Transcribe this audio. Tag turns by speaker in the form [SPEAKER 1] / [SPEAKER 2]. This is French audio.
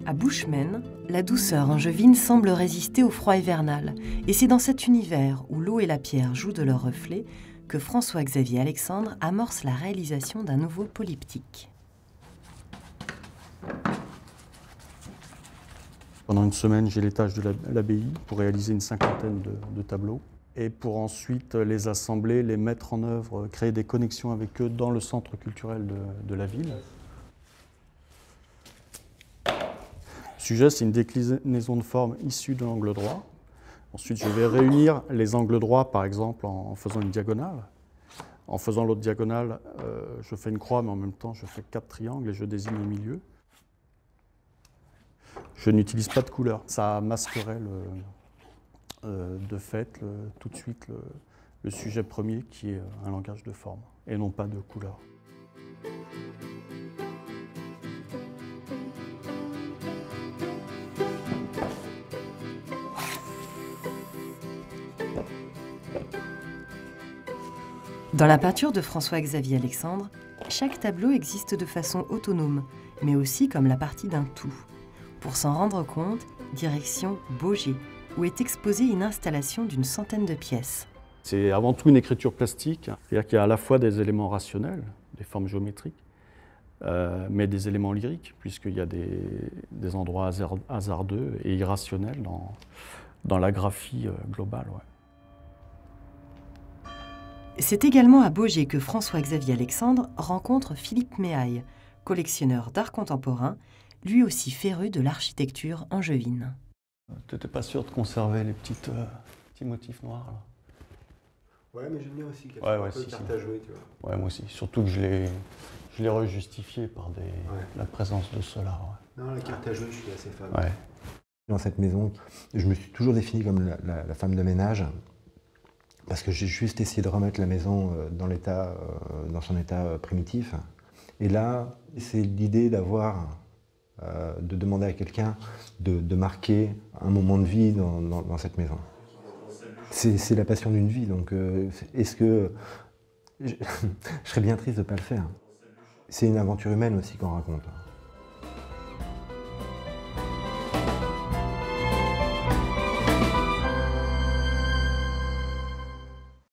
[SPEAKER 1] À Bushman, la douceur angevine semble résister au froid hivernal, et c'est dans cet univers où l'eau et la pierre jouent de leurs reflets que François-Xavier Alexandre amorce la réalisation d'un nouveau polyptyque.
[SPEAKER 2] Pendant une semaine, j'ai les tâches de l'abbaye pour réaliser une cinquantaine de tableaux et pour ensuite les assembler, les mettre en œuvre, créer des connexions avec eux dans le centre culturel de la ville. Le sujet, c'est une déclinaison de forme issue de l'angle droit. Ensuite, je vais réunir les angles droits, par exemple, en faisant une diagonale. En faisant l'autre diagonale, je fais une croix, mais en même temps, je fais 4 triangles et je désigne le milieu. Je n'utilise pas de couleur. Ça masquerait de fait tout de suite le sujet premier qui est un langage de forme et non pas de couleur.
[SPEAKER 1] Dans la peinture de François-Xavier Alexandre, chaque tableau existe de façon autonome, mais aussi comme la partie d'un tout. Pour s'en rendre compte, direction Baugé, où est exposée une installation d'une centaine de pièces.
[SPEAKER 2] C'est avant tout une écriture plastique, c'est-à-dire qu'il y a à la fois des éléments rationnels, des formes géométriques, mais des éléments lyriques, puisqu'il y a des endroits hasardeux et irrationnels dans la graphie globale. Ouais.
[SPEAKER 1] C'est également à Baugé que François-Xavier Alexandre rencontre Philippe Méhaille, collectionneur d'art contemporain, lui aussi féru de l'architecture angevine.
[SPEAKER 2] Tu n'étais pas sûr de conserver les petits motifs noirs là?
[SPEAKER 3] Ouais, mais j'aime bien aussi qu'il y
[SPEAKER 2] a
[SPEAKER 3] un peu de carte à jouer, tu vois.
[SPEAKER 2] Ouais, moi aussi. Surtout que je l'ai rejustifié par la présence de cela. Ouais.
[SPEAKER 3] Non, la carte à jouer, je suis assez fan.
[SPEAKER 2] Ouais.
[SPEAKER 3] Dans cette maison, je me suis toujours défini comme la femme de ménage, parce que j'ai juste essayé de remettre la maison dans son état primitif. Et là, c'est l'idée de demander à quelqu'un de marquer un moment de vie dans cette maison. C'est la passion d'une vie, donc est-ce que je serais bien triste de ne pas le faire? C'est une aventure humaine aussi qu'on raconte.